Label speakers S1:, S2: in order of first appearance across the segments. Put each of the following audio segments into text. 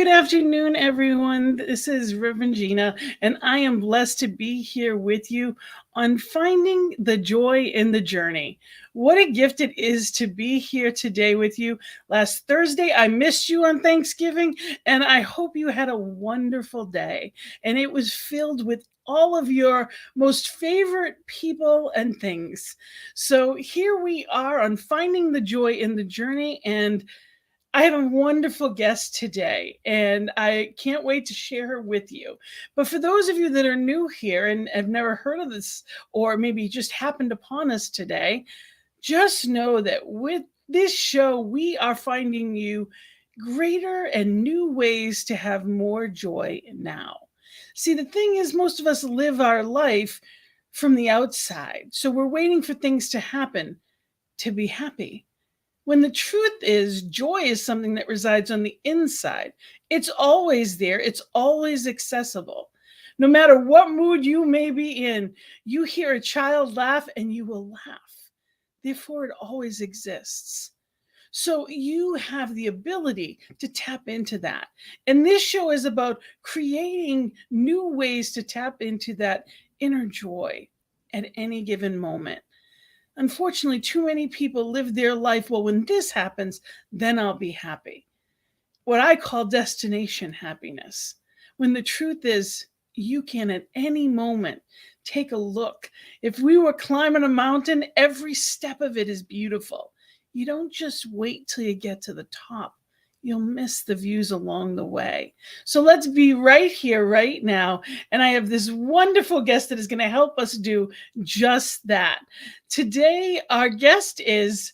S1: Good afternoon, everyone. This is Rev Gina, and I am blessed to be here with you on finding the joy in the journey. What a gift it is to be here today with you. Last Thursday, I missed you on Thanksgiving, and I hope you had a wonderful day. And it was filled with all of your most favorite people and things. So here we are on finding the joy in the journey, and I have a wonderful guest today, and I can't wait to share her with you. But for those of you that are new here and have never heard of this, or maybe just happened upon us today, just know that with this show, we are finding you greater and new ways to have more joy now. See, the thing is, most of us live our life from the outside. So we're waiting for things to happen to be happy. When the truth is, joy is something that resides on the inside. It's always there, it's always accessible. No matter what mood you may be in, you hear a child laugh and you will laugh. Therefore, it always exists. So you have the ability to tap into that. And this show is about creating new ways to tap into that inner joy at any given moment. Unfortunately, too many people live their life, well, when this happens, then I'll be happy. What I call destination happiness. When the truth is, you can at any moment take a look. If we were climbing a mountain, every step of it is beautiful. You don't just wait till you get to the top. You'll miss the views along the way. So let's be right here, right now. And I have this wonderful guest that is going to help us do just that. Today, our guest is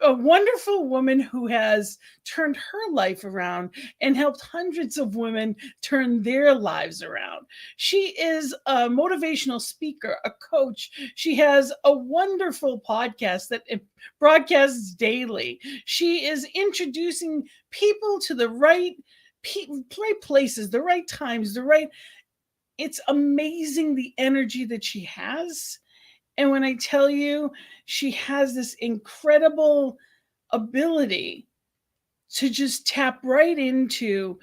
S1: a wonderful woman who has turned her life around and helped hundreds of women turn their lives around. She is a motivational speaker, a coach. She has a wonderful podcast that broadcasts daily. She is introducing people to the right places, the right times, it's amazing the energy that she has. And when I tell you, she has this incredible ability to just tap right into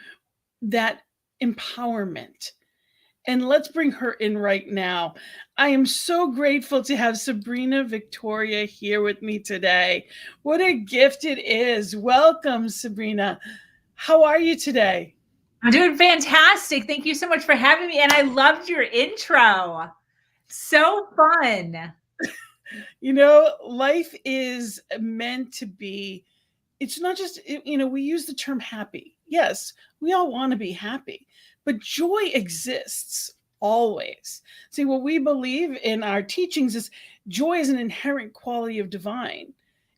S1: that empowerment. And let's bring her in right now. I am so grateful to have Sabrina Victoria here with me today. What a gift it is. Welcome, Sabrina. How are you today?
S2: I'm doing fantastic. Thank you so much for having me. And I loved your intro. So fun.
S1: You know, life is meant to be, it's not just, we use the term happy. Yes, we all want to be happy, but joy exists always. See, what we believe in our teachings is joy is an inherent quality of divine,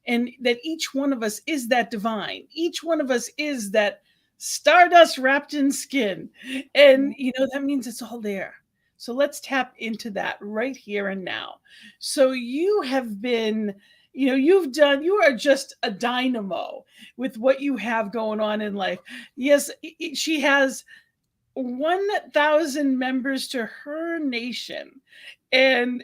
S1: and that each one of us is that divine. Each one of us is that stardust wrapped in skin. And, that means it's all there. So let's tap into that right here and now. So you have been, you are just a dynamo with what you have going on in life. Yes, she has 1,000 members to her nation. And,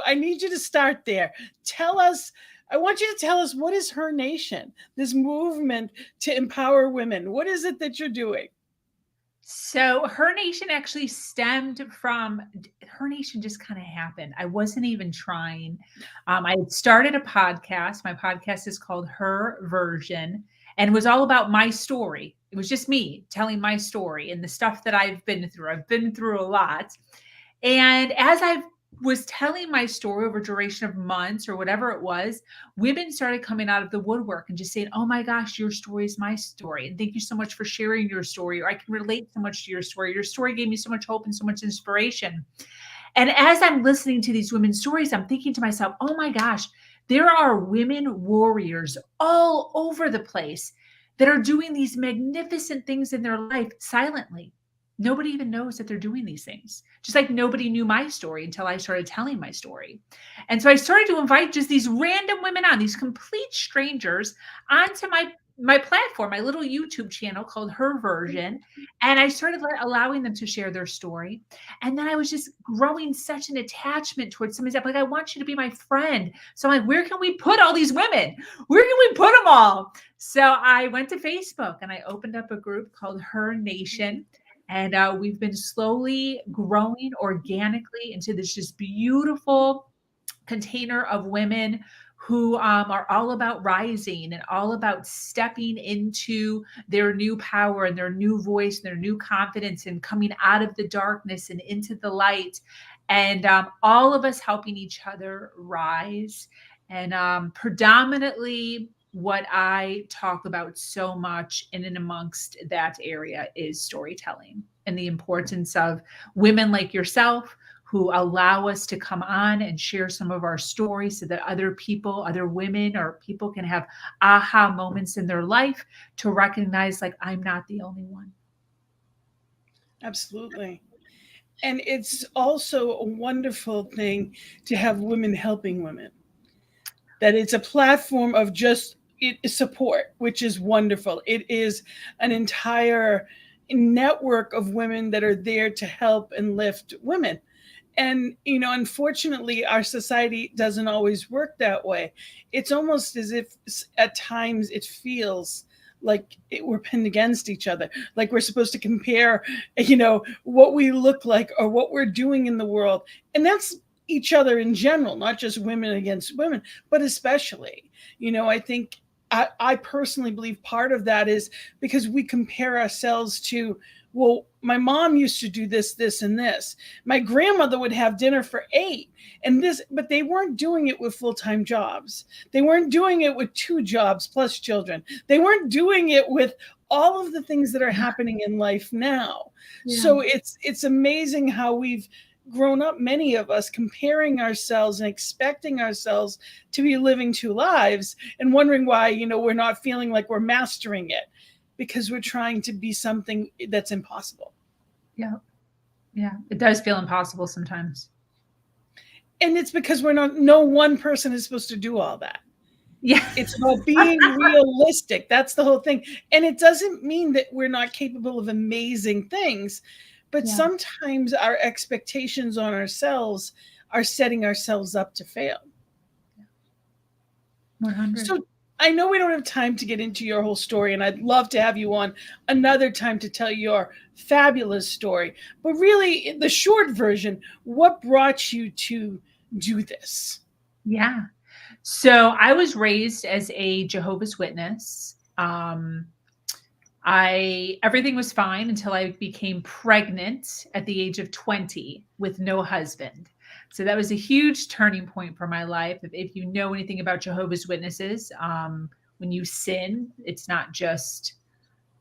S1: I need you to start there. I want you to tell us, what is Her Nation, this movement to empower women? What is it that you're doing?
S2: So Her Nation actually stemmed from, Her Nation just kind of happened. I wasn't even trying. I had started a podcast. My podcast is called Her Version, and it was all about my story. It was just me telling my story and the stuff that I've been through. I've been through a lot. And as I was telling my story over a duration of months or whatever it was, women started coming out of the woodwork and just saying, oh my gosh, your story is my story. And thank you so much for sharing your story. Or I can relate so much to your story. Your story gave me so much hope and so much inspiration. And as I'm listening to these women's stories, I'm thinking to myself, oh my gosh, there are women warriors all over the place that are doing these magnificent things in their life silently. Nobody even knows that they're doing these things. Just like nobody knew my story until I started telling my story. And so I started to invite just these random women on, these complete strangers, onto my my platform, my little YouTube channel called Her Version, and I started allowing them to share their story. And then I was just growing such an attachment towards somebody. Like, I want you to be my friend. So I'm like, where can we put all these women? Where can we put them all? So I went to Facebook and I opened up a group called Her Nation. And we've been slowly growing organically into this just beautiful container of women who are all about rising and all about stepping into their new power and their new voice and their new confidence and coming out of the darkness and into the light. And all of us helping each other rise. And predominantly, what I talk about so much in and amongst that area is storytelling and the importance of women like yourself who allow us to come on and share some of our stories so that other people, other women, or people can have aha moments in their life to recognize, like, I'm not the only one.
S1: Absolutely. And it's also a wonderful thing to have women helping women. That it's a platform of just support, which is wonderful. It is an entire network of women that are there to help and lift women. And, unfortunately, our society doesn't always work that way. It's almost as if at times it feels like we're pinned against each other, like we're supposed to compare, what we look like or what we're doing in the world. And that's each other in general, not just women against women, but especially, I think I personally believe part of that is because we compare ourselves to, well, my mom used to do this, this, and this. My grandmother would have dinner for 8 and this, but they weren't doing it with full-time jobs. They weren't doing it with 2 jobs plus children. They weren't doing it with all of the things that are happening in life now. Yeah. So it's amazing how we've grown up, many of us, comparing ourselves and expecting ourselves to be living 2 lives and wondering why, we're not feeling like we're mastering it, because we're trying to be something that's impossible.
S2: Yeah. Yeah. It does feel impossible sometimes.
S1: And it's because no one person is supposed to do all that.
S2: Yeah.
S1: It's about being realistic. That's the whole thing. And it doesn't mean that we're not capable of amazing things, but sometimes our expectations on ourselves are setting ourselves up to fail.
S2: 100.
S1: So I know we don't have time to get into your whole story, and I'd love to have you on another time to tell your fabulous story. But really, the short version, what brought you to do this?
S2: Yeah. So I was raised as a Jehovah's Witness. Everything was fine until I became pregnant at the age of 20 with no husband. So that was a huge turning point for my life. If you know anything about Jehovah's Witnesses, when you sin, it's not just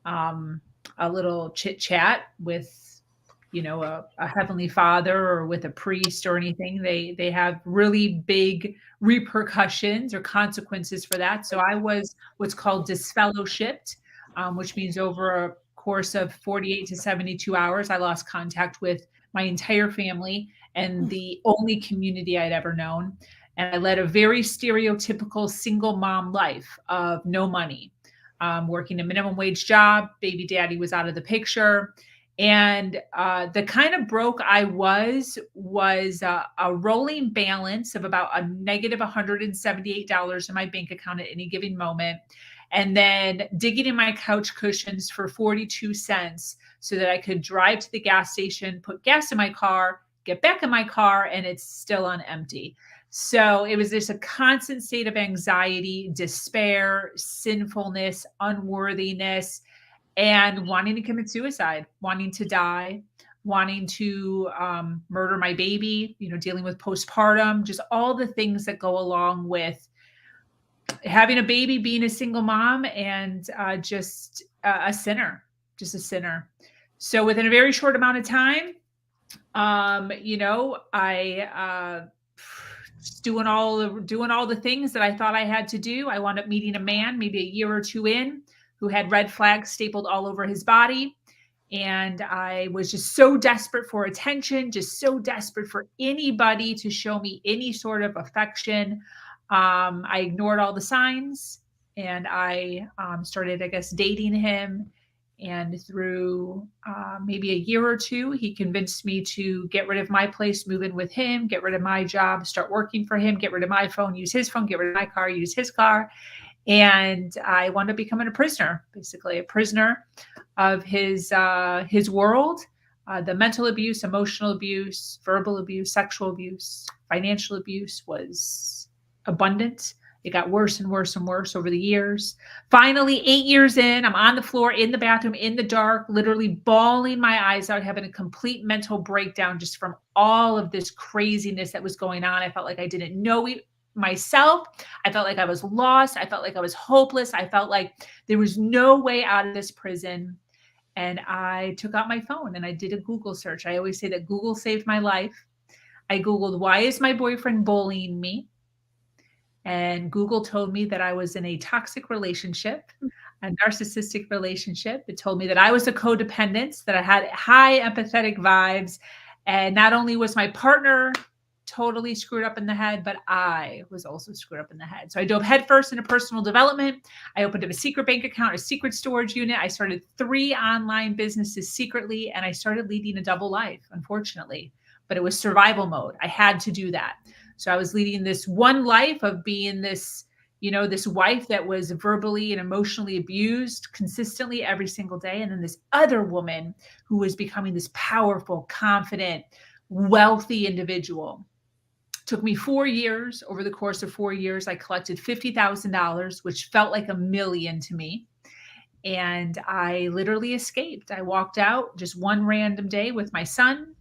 S2: a little chit chat with, a heavenly father or with a priest or anything. They have really big repercussions or consequences for that. So I was what's called disfellowshipped, which means over a course of 48 to 72 hours, I lost contact with my entire family and the only community I'd ever known. And I led a very stereotypical single mom life of no money, working a minimum wage job. Baby daddy was out of the picture. And the kind of broke I was a rolling balance of about a negative $178 in my bank account at any given moment. And then digging in my couch cushions for 42 cents so that I could drive to the gas station, put gas in my car, get back in my car, and it's still on empty. So it was just a constant state of anxiety, despair, sinfulness, unworthiness, and wanting to commit suicide, wanting to die, wanting to murder my baby, dealing with postpartum, just all the things that go along with having a baby, being a single mom, and just a sinner. So within a very short amount of time, I doing all the things that I thought I had to do. I wound up meeting a man maybe a year or 2 in who had red flags stapled all over his body. And I was just so desperate for attention, just so desperate for anybody to show me any sort of affection. I ignored all the signs. and I started, I guess, dating him. And through maybe a year or two, he convinced me to get rid of my place, move in with him, get rid of my job, start working for him, get rid of my phone, use his phone, get rid of my car, use his car. And I wound up becoming a prisoner, basically a prisoner of his world. The mental abuse, emotional abuse, verbal abuse, sexual abuse, financial abuse was abundant. It got worse and worse and worse over the years. Finally, 8 years in, I'm on the floor in the bathroom in the dark, literally bawling my eyes out, having a complete mental breakdown just from all of this craziness that was going on. I felt like I didn't know myself. I felt like I was lost. I felt like I was hopeless. I felt like there was no way out of this prison. And I took out my phone and I did a Google search. I always say that Google saved my life. I Googled, why is my boyfriend bullying me? And Google told me that I was in a toxic relationship, a narcissistic relationship. It told me that I was a codependent, that I had high empathetic vibes. And not only was my partner totally screwed up in the head, but I was also screwed up in the head. So I dove headfirst into personal development. I opened up a secret bank account, a secret storage unit. I started 3 online businesses secretly, and I started leading a double life, unfortunately. But it was survival mode. I had to do that. So I was leading this one life of being this, this wife that was verbally and emotionally abused consistently every single day. And then this other woman who was becoming this powerful, confident, wealthy individual. Took me 4 years. Over the course of 4 years, I collected $50,000, which felt like $1 million to me. And I literally escaped. I walked out just one random day with my son,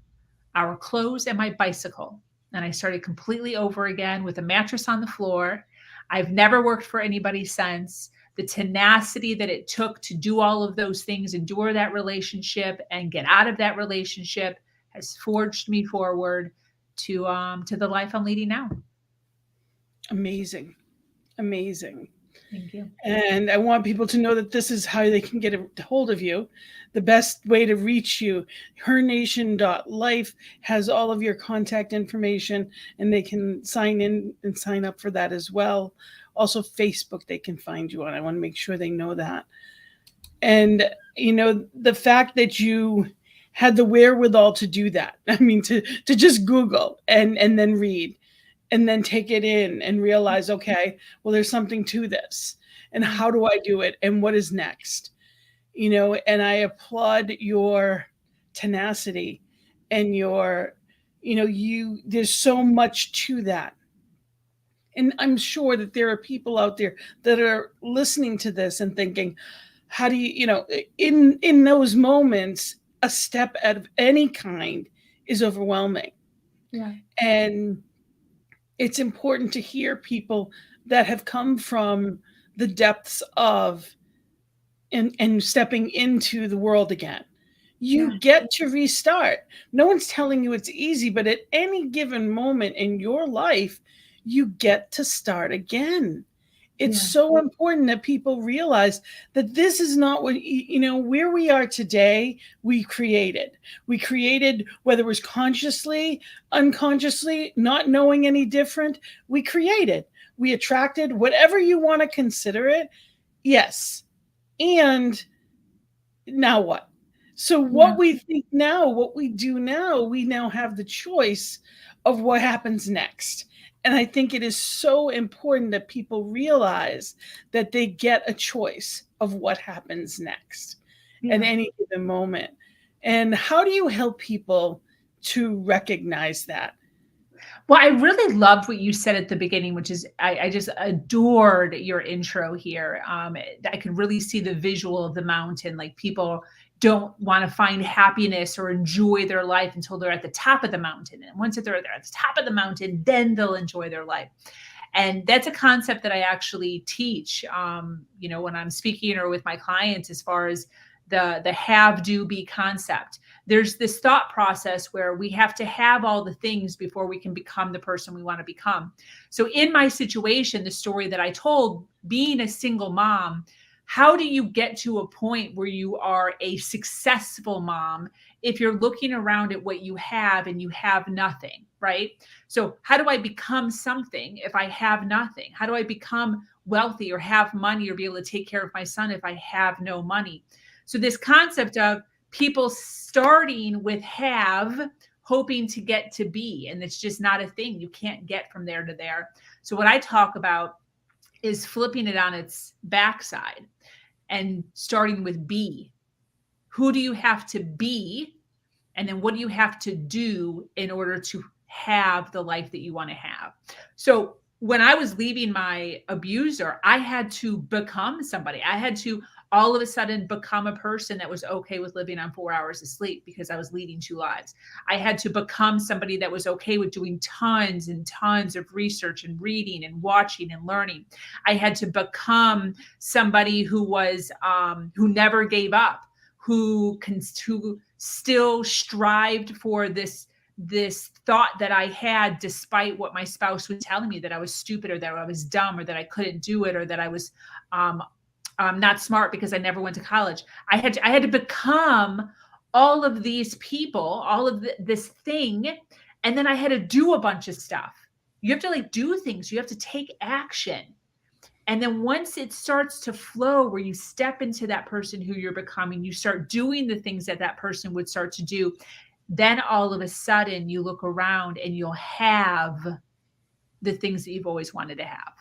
S2: our clothes, and my bicycle. And I started completely over again with a mattress on the floor. I've never worked for anybody since. The tenacity that it took to do all of those things, endure that relationship, and get out of that relationship has forged me forward to the life I'm leading now.
S1: Amazing. Amazing.
S2: Thank you.
S1: And I want people to know that this is how they can get a hold of you. The best way to reach you, hernation.life has all of your contact information, and they can sign in and sign up for that as well. Also, Facebook, they can find you on. I want to make sure they know that. And, the fact that you had the wherewithal to do that, I mean, to just Google and then read and then take it in and realize, okay, well, there's something to this. And how do I do it? And what is next? And I applaud your tenacity and there's so much to that. And I'm sure that there are people out there that are listening to this and thinking, how do in those moments, a step out of any kind is overwhelming.
S2: Yeah.
S1: And it's important to hear people that have come from the depths of and stepping into the world again. You get to restart. No one's telling you it's easy, but at any given moment in your life, you get to start again. It's so important that people realize that this is not what, where we are today, we created. We created, whether it was consciously, unconsciously, not knowing any different, we created. We attracted, whatever you want to consider it. Yes. And now what? So what we think now, what we do now, we now have the choice of what happens next. And I think it is so important that people realize that they get a choice of what happens next at any given moment. And how do you help people to recognize that?
S2: Well, I really loved what you said at the beginning, which is I just adored your intro here. I could really see the visual of the mountain. Like, people don't want to find happiness or enjoy their life until they're at the top of the mountain. And once they're at the top of the mountain, then they'll enjoy their life. And that's a concept that I actually teach, when I'm speaking or with my clients, as far as the have, do, be concept. There's this thought process where we have to have all the things before we can become the person we want to become. So in my situation, the story that I told, being a single mom, how do you get to a point where you are a successful mom if you're looking around at what you have and you have nothing, right? So how do I become something if I have nothing? How do I become wealthy or have money or be able to take care of my son if I have no money? So this concept of people starting with have, hoping to get to be, and it's just not a thing. You can't get from there to there. So what I talk about is flipping it on its backside and starting with be. Who do you have to be? And then what do you have to do in order to have the life that you want to have? So when I was leaving my abuser, I had to become somebody. I had to all of a sudden become a person that was okay with living on 4 hours of sleep because I was leading 2 lives. I had to become somebody that was okay with doing tons and tons of research and reading and watching and learning. I had to become somebody who was who never gave up, who still strived for this thought that I had, despite what my spouse was telling me, that I was stupid or that I was dumb or that I couldn't do it or that I was not smart because I never went to college. I had to become all of these people, all of this thing, and then I had to do a bunch of stuff. You have to like do things. You have to take action. And then once it starts to flow, where you step into that person who you're becoming, you start doing the things that that person would start to do. Then all of a sudden you look around and you'll have the things that you've always wanted to have.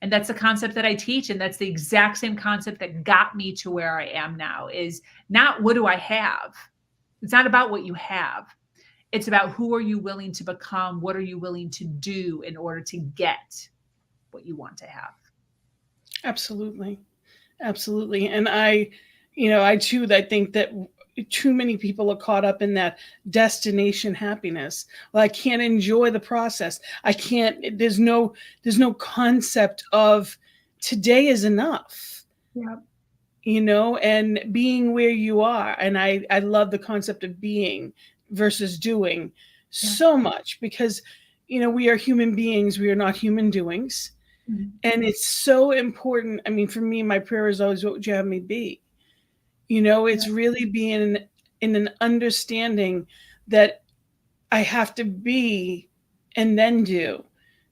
S2: And that's the concept that I teach. And that's the exact same concept that got me to where I am now, is not what do I have? It's not about what you have. It's about who are you willing to become? What are you willing to do in order to get what you want to have?
S1: Absolutely. Absolutely. And I too, I think that too many people are caught up in that destination happiness. Well, I can't enjoy the process. I can't, there's no concept of today is enough.
S2: Yeah.
S1: And being where you are. And I love the concept of being versus doing so much, because, we are human beings. We are not human doings.
S2: Mhm.
S1: And it's so important. I mean, for me, my prayer is always, what would you have me be? It's really being in an understanding that I have to be and then do,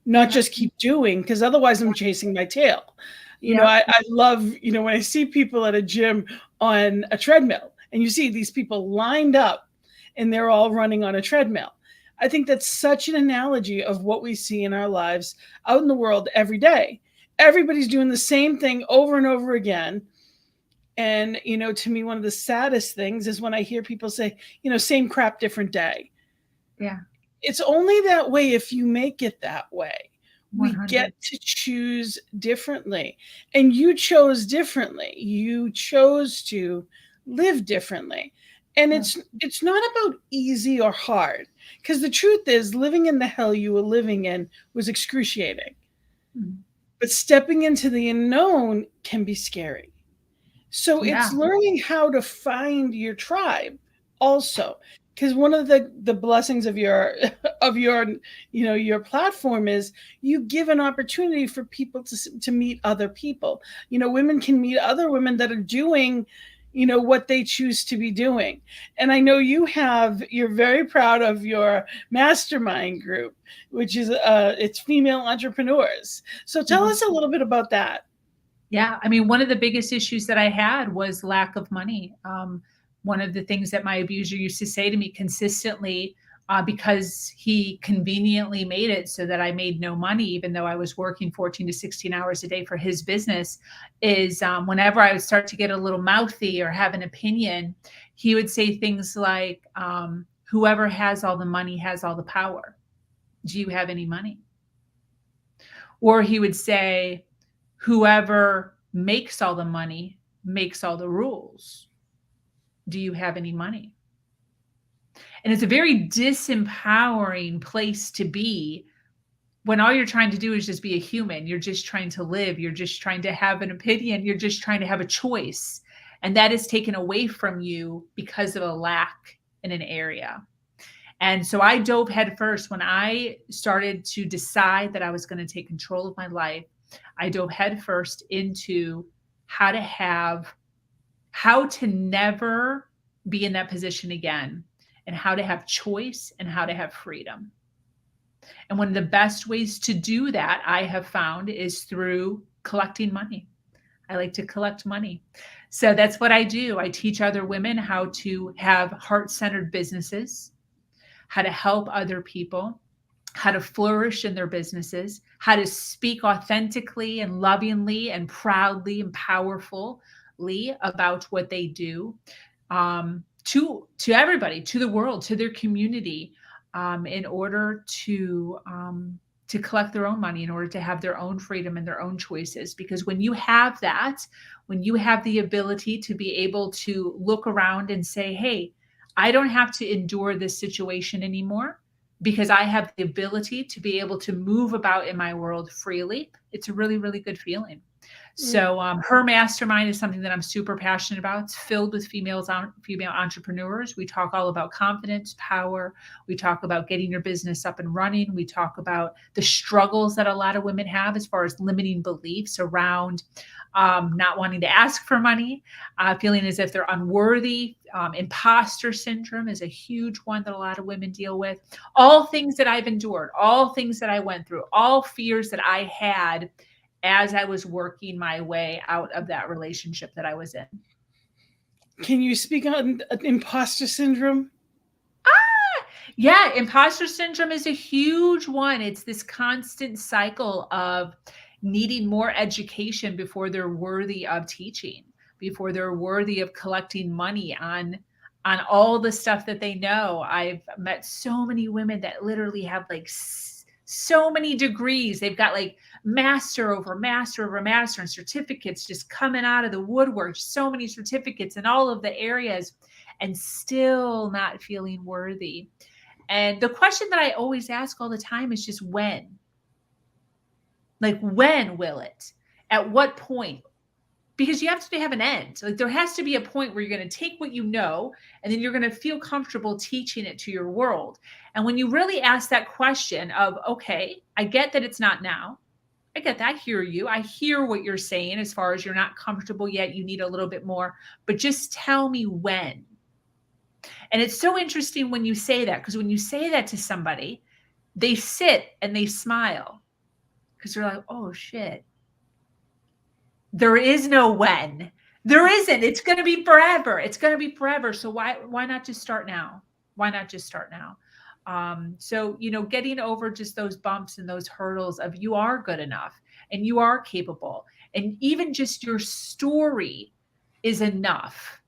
S1: not just keep doing, because otherwise I'm chasing my tail. I love, when I see people at a gym on a treadmill and you see these people lined up and they're all running on a treadmill. I think that's such an analogy of what we see in our lives out in the world every day. Everybody's doing the same thing over and over again. And, to me, one of the saddest things is when I hear people say, same crap, different day.
S2: Yeah.
S1: It's only that way if you make it that way. We
S2: 100.
S1: get to choose differently. And you chose differently. You chose to live differently. And it's not about easy or hard, because the truth is, living in the hell you were living in was excruciating.
S2: Mhm.
S1: But stepping into the unknown can be scary. So it's learning how to find your tribe also. Because one of the blessings of your of your platform is you give an opportunity for people to meet other people. Women can meet other women that are doing what they choose to be doing. And I know you're very proud of your mastermind group, which is it's female entrepreneurs. So tell us a little bit about that.
S2: Yeah. I mean, one of the biggest issues that I had was lack of money. One of the things that my abuser used to say to me consistently, because he conveniently made it so that I made no money, even though I was working 14 to 16 hours a day for his business, is whenever I would start to get a little mouthy or have an opinion, he would say things like, whoever has all the money has all the power. Do you have any money? Or he would say, whoever makes all the money makes all the rules. Do you have any money? And it's a very disempowering place to be when all you're trying to do is just be a human. You're just trying to live. You're just trying to have an opinion. You're just trying to have a choice. And that is taken away from you because of a lack in an area. And so I dove headfirst when I started to decide that I was going to take control of my life. I dove headfirst into how to never be in that position again, and how to have choice and how to have freedom. And one of the best ways to do that, I have found, is through collecting money. I like to collect money. So that's what I do. I teach other women how to have heart-centered businesses, how to help other people, how to flourish in their businesses, how to speak authentically and lovingly and proudly and powerfully about what they do, to everybody, to the world, to their community, in order to collect their own money, in order to have their own freedom and their own choices. Because when you have that, when you have the ability to be able to look around and say, hey, I don't have to endure this situation anymore, because I have the ability to be able to move about in my world freely, it's a really, really good feeling. So her mastermind is something that I'm super passionate about. It's filled with female entrepreneurs. We talk all about confidence, power. We talk about getting your business up and running. We talk about the struggles that a lot of women have as far as limiting beliefs around not wanting to ask for money, feeling as if they're unworthy. Imposter syndrome is a huge one that a lot of women deal with. All things that I've endured, all things that I went through, all fears that I had as I was working my way out of that relationship that I was in.
S1: Can you speak on imposter syndrome?
S2: Yeah, imposter syndrome is a huge one. It's this constant cycle of needing more education before they're worthy of teaching, before they're worthy of collecting money on all the stuff that they know. I've met so many women that literally have like so many degrees. They've got like master over master over master and certificates just coming out of the woodwork, so many certificates in all of the areas, and still not feeling worthy. And the question that I always ask all the time is just when? Like, when will it? At what point? Because you have to have an end. Like, there has to be a point where you're going to take what you know, and then you're going to feel comfortable teaching it to your world. And when you really ask that question of, okay, I get that it's not now. I get that. I hear you. I hear what you're saying as far as you're not comfortable yet. You need a little bit more, but just tell me when. And it's so interesting when you say that, because when you say that to somebody, they sit and they smile because they're like, oh shit, there is no when. There isn't. It's going to be forever. It's going to be forever. So why not just start now? Why not just start now? So, getting over just those bumps and those hurdles of you are good enough and you are capable. And even just your story is enough,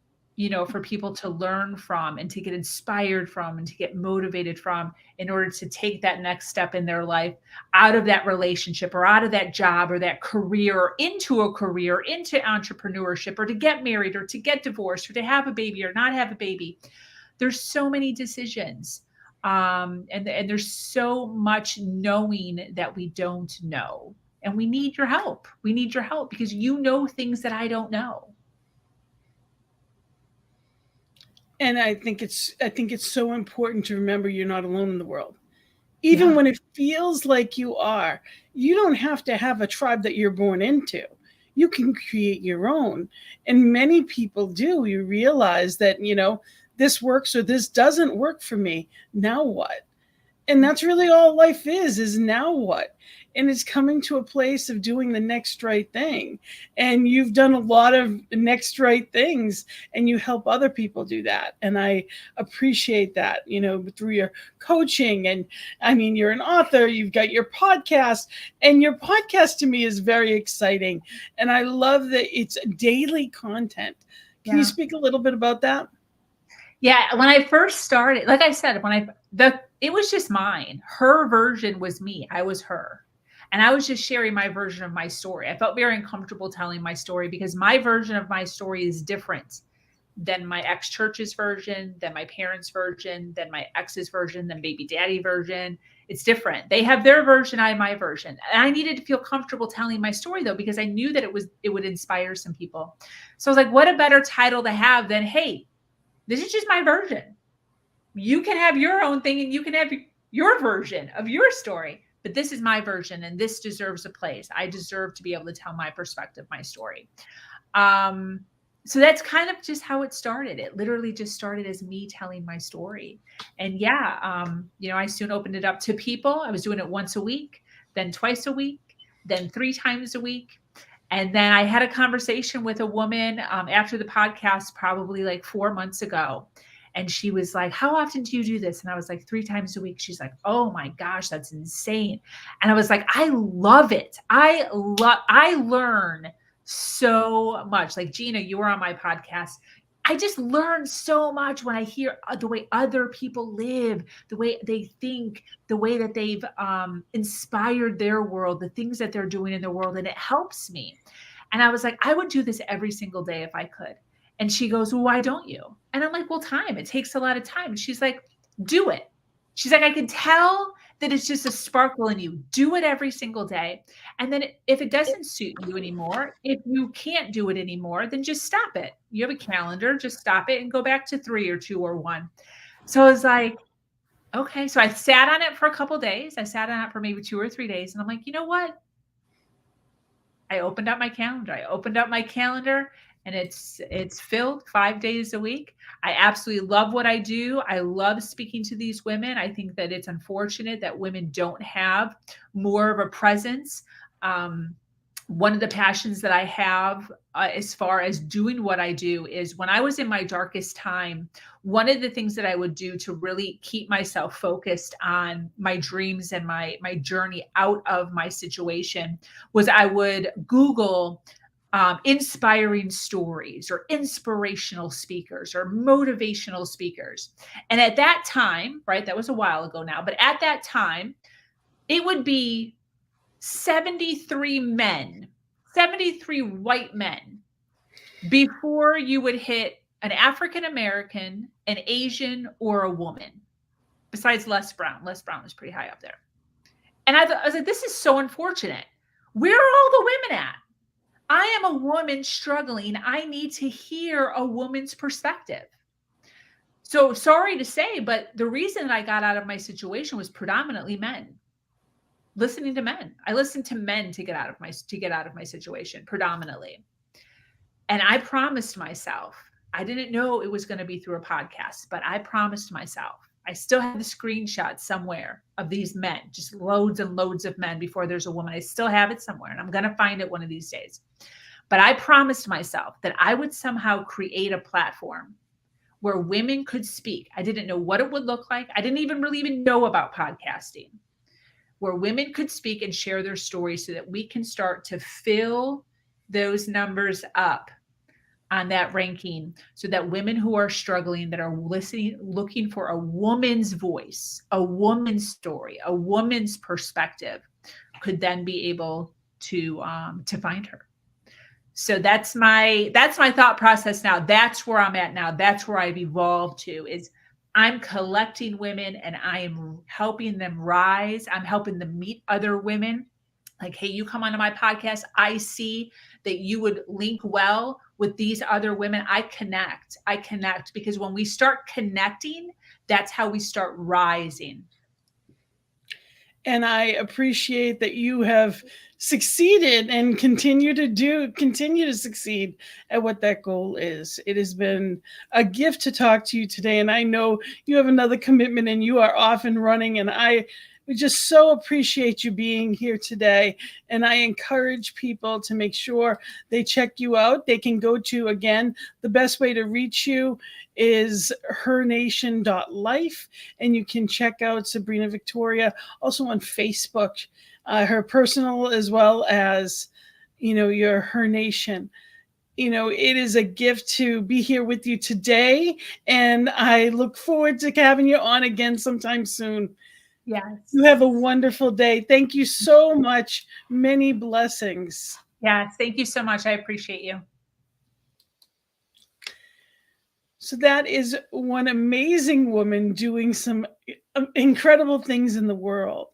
S2: for people to learn from and to get inspired from and to get motivated from, in order to take that next step in their life out of that relationship or out of that job or that career, or into a career, into entrepreneurship, or to get married or to get divorced or to have a baby or not have a baby. There's so many decisions. And there's so much knowing that we don't know. And we need your help. We need your help because you know things that I don't know.
S1: And I think it's so important to remember you're not alone in the world. Even when it feels like you are, you don't have to have a tribe that you're born into. You can create your own. And many people do. You realize that, this works or this doesn't work for me. Now what? And that's really all life is now what? And it's coming to a place of doing the next right thing. And you've done a lot of next right things, and you help other people do that. And I appreciate that, through your coaching. And I mean, you're an author, you've got your podcast, and your podcast to me is very exciting. And I love that it's daily content. Can you speak a little bit about that?
S2: Yeah, when I first started, like I said, it was just mine. Her version was me. I was her. And I was just sharing my version of my story. I felt very uncomfortable telling my story because my version of my story is different than my ex-church's version, than my parents' version, than my ex's version, than baby daddy version. It's different. They have their version, I have my version. And I needed to feel comfortable telling my story though, because I knew that it would inspire some people. So I was like, what a better title to have than, hey, this is just my version. You can have your own thing and you can have your version of your story, but this is my version and this deserves a place. I deserve to be able to tell my perspective, my story. So that's kind of just how it started. It literally just started as me telling my story. And yeah, I soon opened it up to people. I was doing it once a week, then twice a week, then 3 times a week. And then I had a conversation with a woman after the podcast, probably like 4 months ago. And she was like, "How often do you do this?" And I was like, 3 times a week. She's like, "Oh my gosh, that's insane." And I was like, "I love it. I learn so much." Like, Gina, you were on my podcast. I just learn so much when I hear the way other people live, the way they think, the way that they've inspired their world, the things that they're doing in the world, and it helps me. And I was like, I would do this every single day if I could. And she goes, "Well, why don't you?" And I'm like, "Well, time. It takes a lot of time." And she's like, "Do it." She's like, "I can tell that it's just a sparkle in you. Do it every single day. And then if it doesn't suit you anymore, if you can't do it anymore, then just stop it. You have a calendar, just stop it and go back to 3 or 2 or 1." So I was like, okay. So I sat on it for a couple of days. I sat on it for maybe 2 or 3 days. And I'm like, you know what? I opened up my calendar. And it's filled 5 days a week. I absolutely love what I do. I love speaking to these women. I think that it's unfortunate that women don't have more of a presence. One of the passions that I have as far as doing what I do is when I was in my darkest time, one of the things that I would do to really keep myself focused on my dreams and my journey out of my situation was I would Google inspiring stories or inspirational speakers or motivational speakers. And at that time, right, that was a while ago now, but at that time, it would be 73 men, 73 white men before you would hit an African American, an Asian, or a woman, besides Les Brown. Les Brown was pretty high up there. And I was like, this is so unfortunate. Where are all the women at? I am a woman struggling. I need to hear a woman's perspective. So sorry to say, but the reason that I got out of my situation was predominantly men. Listening to men. I listened to men to get out of my situation predominantly. And I promised myself, I didn't know it was going to be through a podcast, but I promised myself. I still have the screenshot somewhere of these men, just loads and loads of men before there's a woman. I still have it somewhere and I'm going to find it one of these days. But I promised myself that I would somehow create a platform where women could speak. I didn't know what it would look like. I didn't even really know about podcasting, where women could speak and share their stories so that we can start to fill those numbers up on that ranking so that women who are struggling, that are listening, looking for a woman's voice, a woman's story, a woman's perspective, could then be able to find her. So that's my thought process now. That's where I'm at now. That's where I've evolved to, is I'm collecting women and I am helping them rise. I'm helping them meet other women. Like, hey, you come onto my podcast. I see that you would link well with these other women. I connect because when we start connecting, that's how we start rising.
S1: And I appreciate that you have succeeded and continue to succeed at what that goal is. It has been a gift to talk to you today. And I know you have another commitment and you are off and running. And we just so appreciate you being here today. And I encourage people to make sure they check you out. They can go to, again, the best way to reach you is hernation.life. And you can check out Sabrina Victoria also on Facebook, her personal as well as, your Her Nation. It is a gift to be here with you today. And I look forward to having you on again sometime soon.
S2: Yes.
S1: You have a wonderful day. Thank you so much. Many blessings.
S2: Yes. Thank you so much. I appreciate you.
S1: So that is one amazing woman doing some incredible things in the world.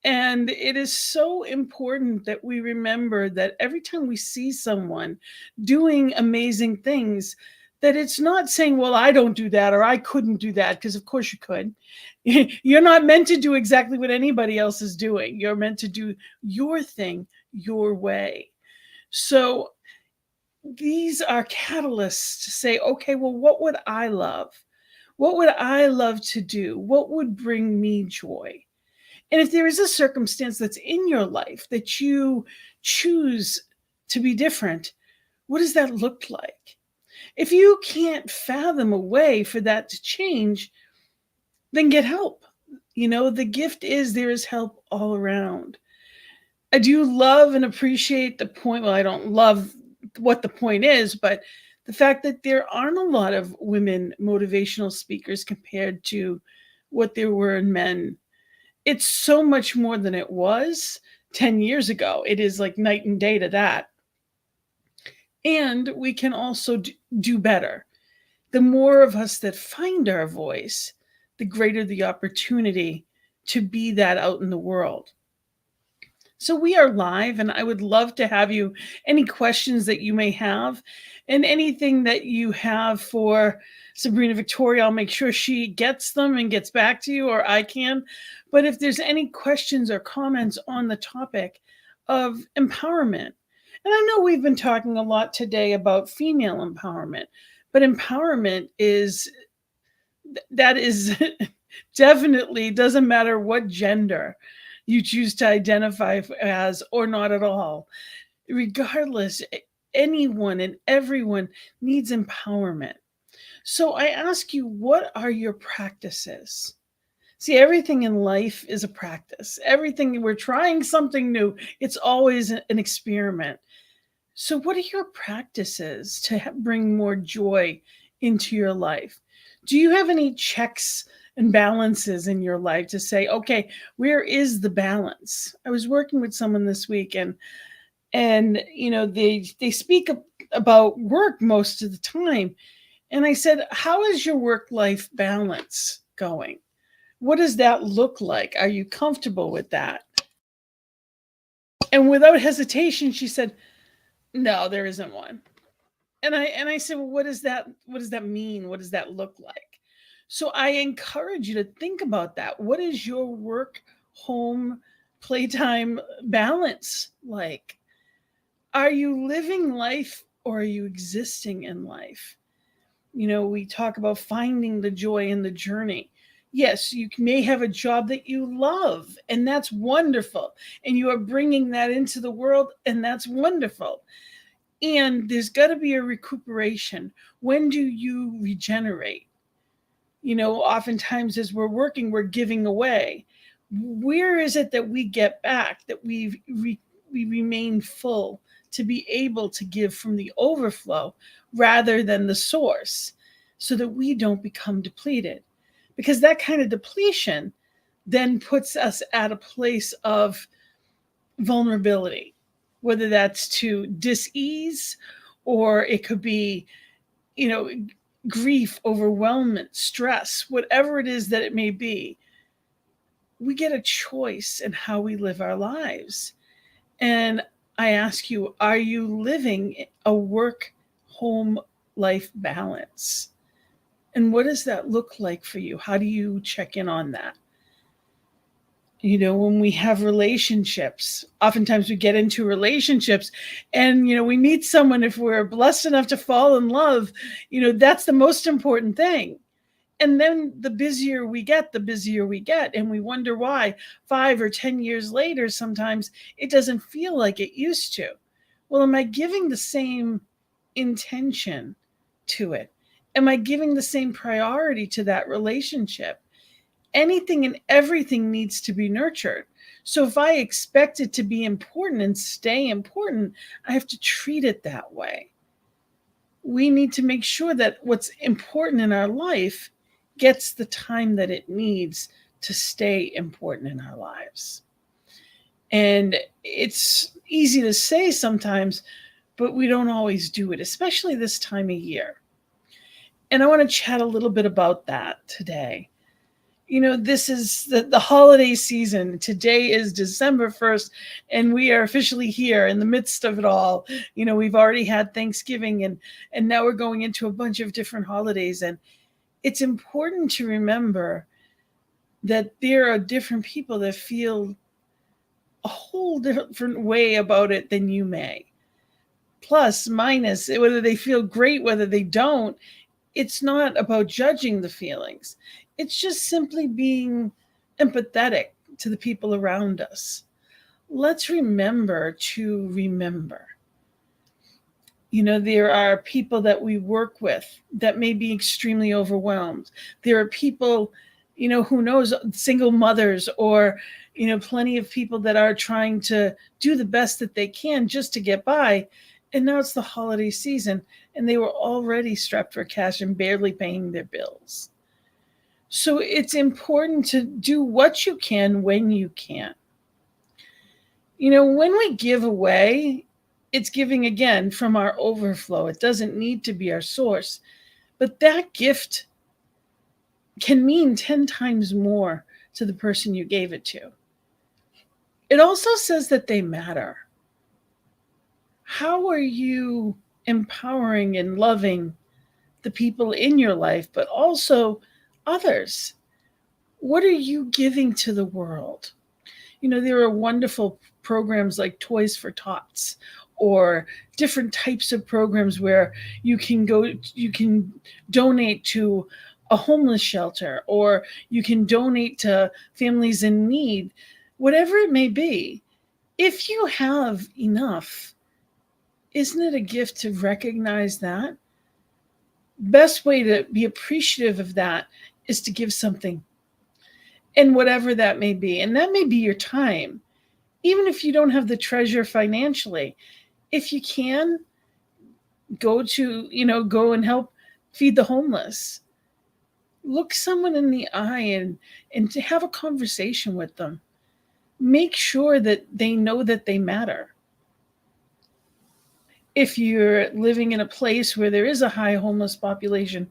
S1: And it is so important that we remember that every time we see someone doing amazing things, that it's not saying, well, I don't do that or I couldn't do that, because of course you could. You're not meant to do exactly what anybody else is doing. You're meant to do your thing your way. So these are catalysts to say, okay, well, what would I love? What would I love to do? What would bring me joy? And if there is a circumstance that's in your life that you choose to be different, what does that look like? If you can't fathom a way for that to change, then get help. The gift is there is help all around. I do love and appreciate the point. Well, I don't love what the point is, but the fact that there aren't a lot of women motivational speakers compared to what there were in men. It's so much more than it was 10 years ago. It is like night and day to that. And we can also do better. The more of us that find our voice, the greater the opportunity to be that out in the world. So we are live, and I would love to have you any questions that you may have, and anything that you have for Sabrina Victoria. I'll make sure she gets them and gets back to you, or I can. But if there's any questions or comments on the topic of empowerment, and I know we've been talking a lot today about female empowerment, but empowerment is definitely doesn't matter what gender you choose to identify as or not at all. Regardless, anyone and everyone needs empowerment. So I ask you, what are your practices? See, everything in life is a practice. Everything, we're trying something new. It's always an experiment. So, what are your practices to bring more joy into your life? Do you have any checks and balances in your life to say, okay, where is the balance? I was working with someone this week, and they speak about work most of the time, and I said, how is your work life balance going? What does that look like? Are you comfortable with that? And without hesitation, she said, no, there isn't one. And I said, well, what does that mean? What does that look like? So I encourage you to think about that. What is your work, home, playtime balance like? Are you living life, or are you existing in life? We talk about finding the joy in the journey. Yes, you may have a job that you love, and that's wonderful. And you are bringing that into the world, and that's wonderful. And there's got to be a recuperation. When do you regenerate? Oftentimes as we're working, we're giving away. Where is it that we get back, that we remain full to be able to give from the overflow rather than the source, so that we don't become depleted? Because that kind of depletion then puts us at a place of vulnerability, whether that's to dis-ease, or it could be, grief, overwhelmment, stress, whatever it is that it may be. We get a choice in how we live our lives. And I ask you, are you living a work home life balance? And what does that look like for you? How do you check in on that? When we have relationships, oftentimes we get into relationships, and, we meet someone, if we're blessed enough to fall in love, that's the most important thing. And then the busier we get, and we wonder why 5 or 10 years later, sometimes it doesn't feel like it used to. Well, am I giving the same intention to it? Am I giving the same priority to that relationship? Anything and everything needs to be nurtured. So if I expect it to be important and stay important, I have to treat it that way. We need to make sure that what's important in our life gets the time that it needs to stay important in our lives. And it's easy to say sometimes, but we don't always do it, especially this time of year. And I want to chat a little bit about that today. This is the holiday season. Today is December 1st, and we are officially here in the midst of it all. We've already had Thanksgiving, and now we're going into a bunch of different holidays. And it's important to remember that there are different people that feel a whole different way about it than you may. plus, minus, whether they feel great, whether they don't. It's not about judging the feelings. It's just simply being empathetic to the people around us. Let's remember to remember. There are people that we work with that may be extremely overwhelmed. There are people, who knows, single mothers or, plenty of people that are trying to do the best that they can just to get by. And now it's the holiday season and they were already strapped for cash and barely paying their bills. So it's important to do what you can when you can. When we give away, it's giving again from our overflow. It doesn't need to be our source, but that gift can mean 10 times more to the person you gave it to. It also says that they matter. How are you empowering and loving the people in your life, but also others? What are you giving to the world? There are wonderful programs like Toys for Tots or different types of programs where you can donate to a homeless shelter, or you can donate to families in need, whatever it may be. If you have enough, isn't it a gift to recognize that? Best way to be appreciative of that is to give something, and whatever that may be. And that may be your time. Even if you don't have the treasure financially, if you can, go and help feed the homeless. Look someone in the eye and to have a conversation with them. Make sure that they know that they matter. If you're living in a place where there is a high homeless population,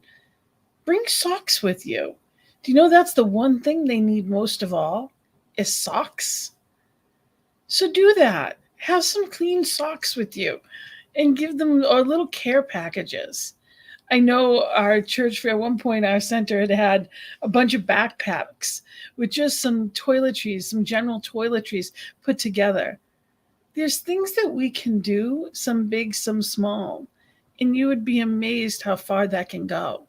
S1: bring socks with you. Do you know that's the one thing they need most of all is socks? So do that. Have some clean socks with you and give them little care packages. I know our church, at one point, our center had a bunch of backpacks with just some toiletries, some general toiletries put together. There's things that we can do, some big, some small, and you would be amazed how far that can go.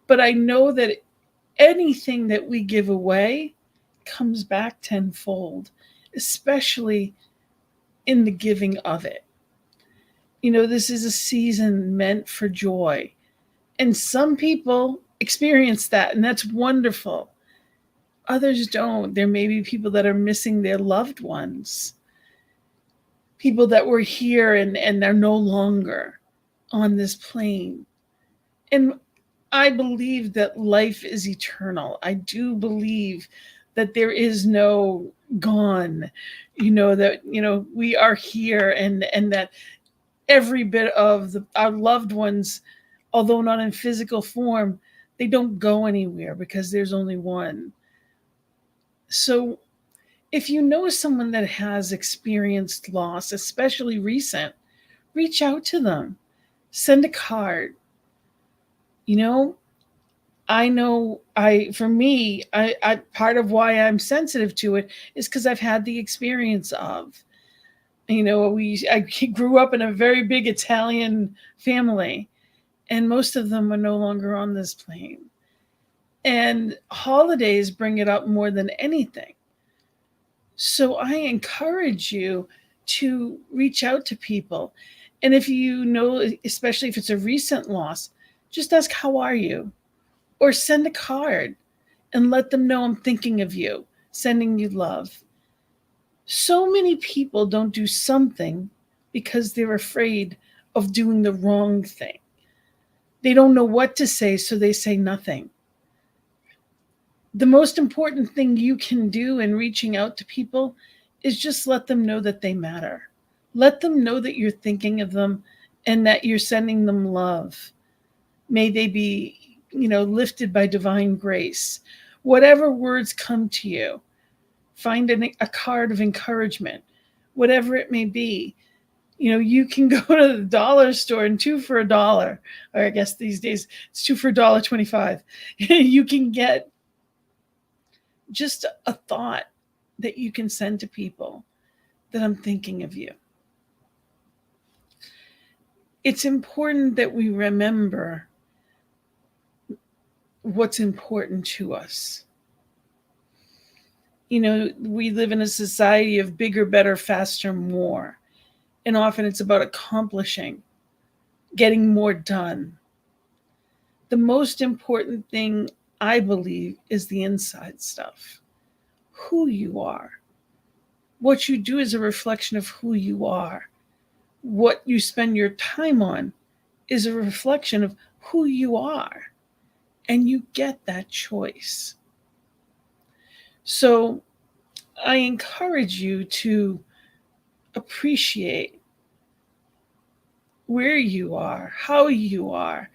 S1: But I know that anything that we give away comes back tenfold, especially in the giving of it. This is a season meant for joy. And some people experience that, and that's wonderful. Others don't. There may be people that are missing their loved ones, people that were here and are no longer on this plane. And I believe that life is eternal. I do believe that there is no gone, that, we are here, and that every bit of our loved ones, although not in physical form, they don't go anywhere because there's only one. So if you know someone that has experienced loss, especially recent, reach out to them. Send a card. I know for me, I part of why I'm sensitive to it is because I've had the experience of, I grew up in a very big Italian family, and most of them are no longer on this plane. And holidays bring it up more than anything. So I encourage you to reach out to people. And if you know, especially if it's a recent loss, just ask, how are you? Or send a card and let them know I'm thinking of you, sending you love. So many people don't do something because they're afraid of doing the wrong thing. They don't know what to say, so they say nothing. The most important thing you can do in reaching out to people is just let them know that they matter. Let them know that you're thinking of them and that you're sending them love. May they be, lifted by divine grace. Whatever words come to you, find a card of encouragement, whatever it may be. You can go to the dollar store and 2 for $1, or I guess these days it's 2 for $1.25. You can get just a thought that you can send to people, that I'm thinking of you. it's important that we remember what's important to us. You know, we live in a society of bigger, better, faster, more. And often it's about accomplishing, getting more done. The most important thing, I believe, is the inside stuff. Who you are. What you do is a reflection of who you are. What you spend your time on is a reflection of who you are. And you get that choice. So I encourage you to appreciate where you are, how you are,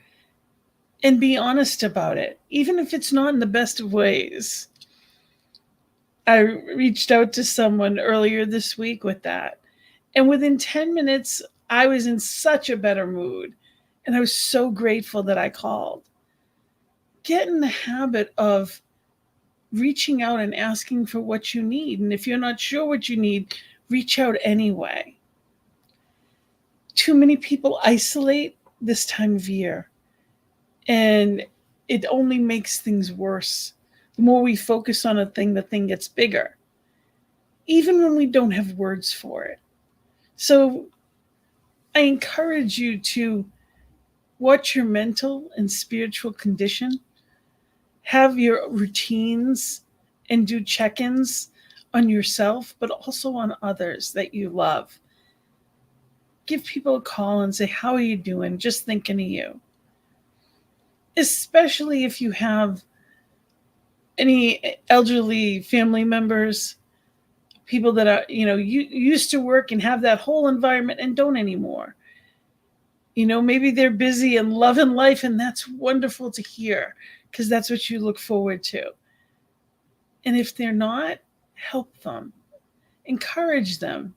S1: and be honest about it, even if it's not in the best of ways. I reached out to someone earlier this week with that. And within 10 minutes, I was in such a better mood. And I was so grateful that I called. Get in the habit of reaching out and asking for what you need. And if you're not sure what you need, reach out anyway. Too many people isolate this time of year, and it only makes things worse. The more we focus on a thing, the thing gets bigger, even when we don't have words for it. So I encourage you to watch your mental and spiritual condition, have your routines, and do check-ins on yourself, but also on others that you love. Give people a call and say, how are you doing? Just thinking of you. Especially if you have any elderly family members, people that are, you used to work and have that whole environment and don't anymore. Maybe they're busy and loving life, and that's wonderful to hear because that's what you look forward to. And if they're not, help them, encourage them,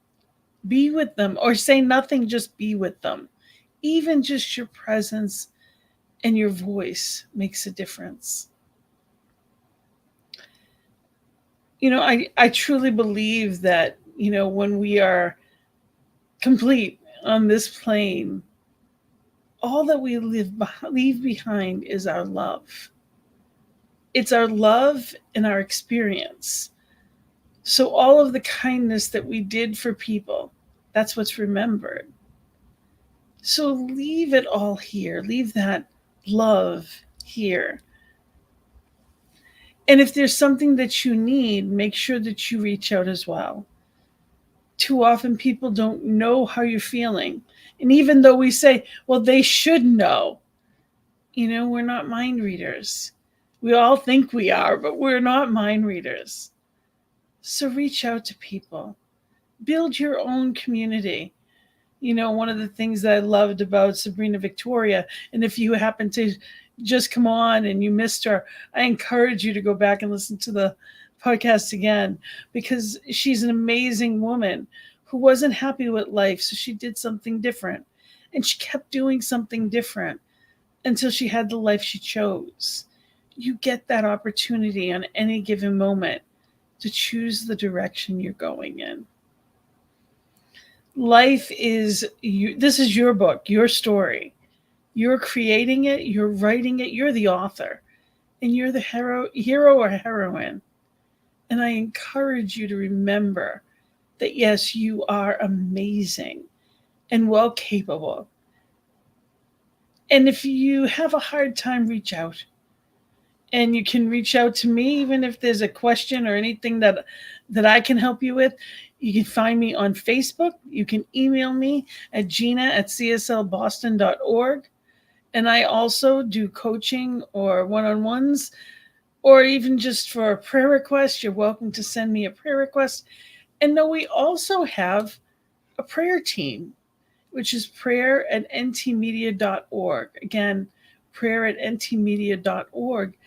S1: be with them, or say nothing, just be with them. Even just your presence and your voice makes a difference. I truly believe that, when we are complete on this plane, all that we leave behind is our love. It's our love and our experience. So all of the kindness that we did for people, that's what's remembered. So leave it all here. Leave that love here. And if there's something that you need, make sure that you reach out as well. Too often people don't know how you're feeling. And even though we say, well, they should know, we're not mind readers. We all think we are, but we're not mind readers. So reach out to people. Build your own community. One of the things that I loved about Sabrina Victoria, and if you happen to just come on and you missed her, I encourage you to go back and listen to the podcast again, because she's an amazing woman who wasn't happy with life, so she did something different. And she kept doing something different until she had the life she chose. You get that opportunity on any given moment to choose the direction you're going in. Life is this is your book, your story. You're creating it, you're writing it, you're the author, and you're the hero or heroine. And I encourage you to remember that, yes, you are amazing and well capable. And if you have a hard time, reach out. And you can reach out to me, even if there's a question or anything that I can help you with. You can find me on Facebook. You can email me at gina@cslboston.org. And I also do coaching or one-on-ones, or even just for a prayer request. You're welcome to send me a prayer request. And no, we also have a prayer team, which is prayer@ntmedia.org. Again, prayer@ntmedia.org.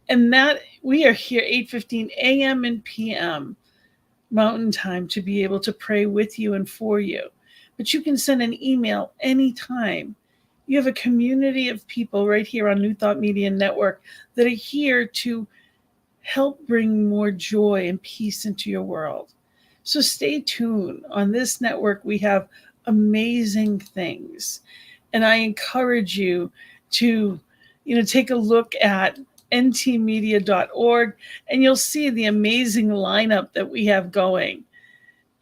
S1: And that we are here 8:15 a.m. and p.m. Mountain Time to be able to pray with you and for you. But you can send an email anytime. You have a community of people right here on New Thought Media Network that are here to help bring more joy and peace into your world. So stay tuned. On this network, we have amazing things. And I encourage you to, take a look at ntmedia.org, and you'll see the amazing lineup that we have going.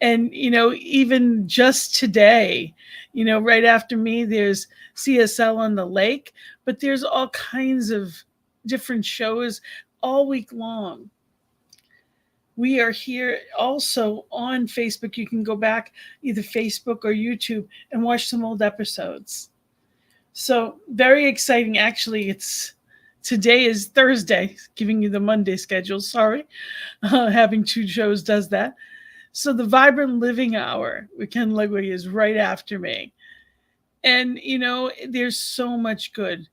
S1: And, even just today, right after me, there's CSL on the Lake, but there's all kinds of different shows all week long. We are here also on Facebook. You can go back either Facebook or YouTube and watch some old episodes. So very exciting. Actually, today is Thursday, giving you the Monday schedule. Sorry, having two shows does that. So the Vibrant Living Hour with Ken Legway is right after me. And, there's so much good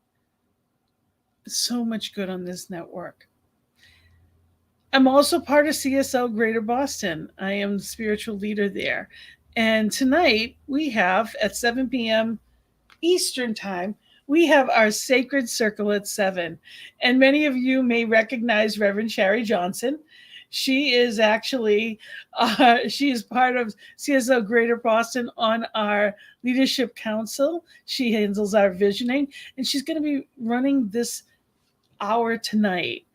S1: on this network. I'm also part of CSL Greater Boston. I am the spiritual leader there. And tonight we have at 7 p.m. Eastern time, we have our Sacred Circle at 7. And many of you may recognize Reverend Sherry Johnson. She is actually, she is part of CSL Greater Boston on our leadership council. She handles our visioning, and she's going to be running this hour tonight.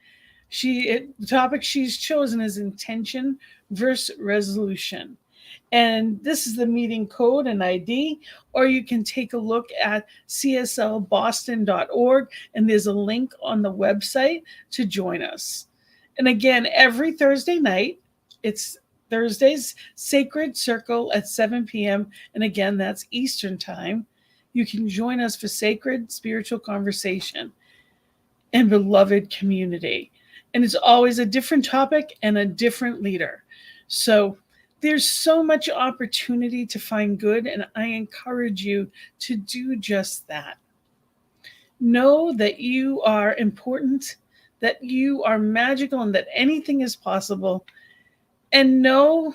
S1: The topic she's chosen is intention versus resolution. And this is the meeting code and ID, or you can take a look at cslboston.org, and there's a link on the website to join us. And again, every Thursday night, it's Thursday's Sacred Circle at 7 p.m. And again, that's Eastern time. You can join us for sacred spiritual conversation and beloved community. And it's always a different topic and a different leader. So there's so much opportunity to find good, and I encourage you to do just that. Know that you are important, that you are magical, and that anything is possible. And know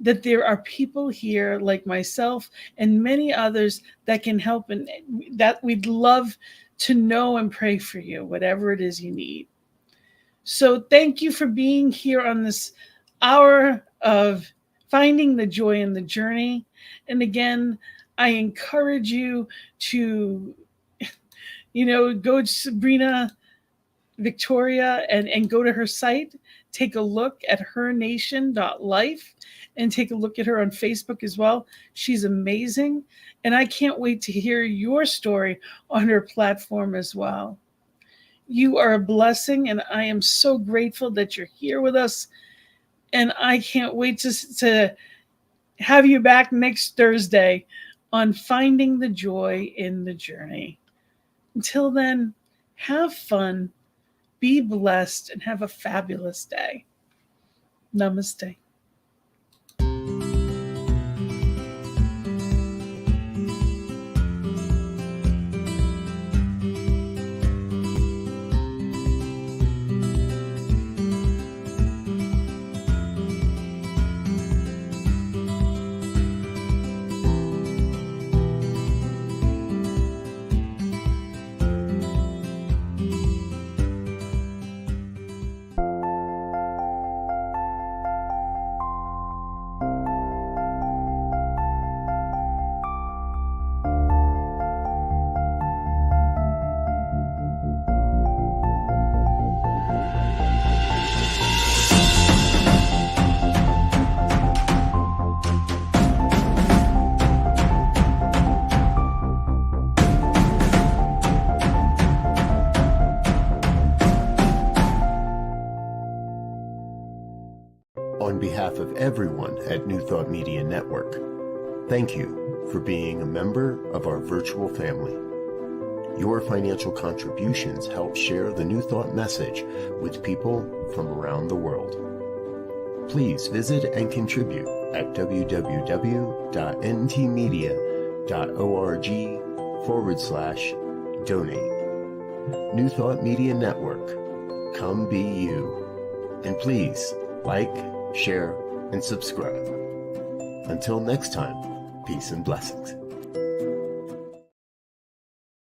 S1: that there are people here like myself and many others that can help, and that we'd love to know and pray for you, whatever it is you need. So thank you for being here on this hour of finding the joy in the journey. And again, I encourage you to, go to Sabrina Victoria and go to her site, take a look at hernation.life, and take a look at her on Facebook as well. She's amazing. And I can't wait to hear your story on her platform as well. You are a blessing, and I am so grateful that you're here with us. And I can't wait to have you back next Thursday on Finding the Joy in the Journey. Until then, have fun, be blessed, and have a fabulous day. Namaste.
S3: On behalf of everyone at New Thought Media Network, thank you for being a member of our virtual family. Your financial contributions help share the New Thought message with people from around the world. Please visit and contribute at www.ntmedia.org/donate. New Thought Media Network, come be you. And please like, share, and subscribe. Until next time, peace and blessings.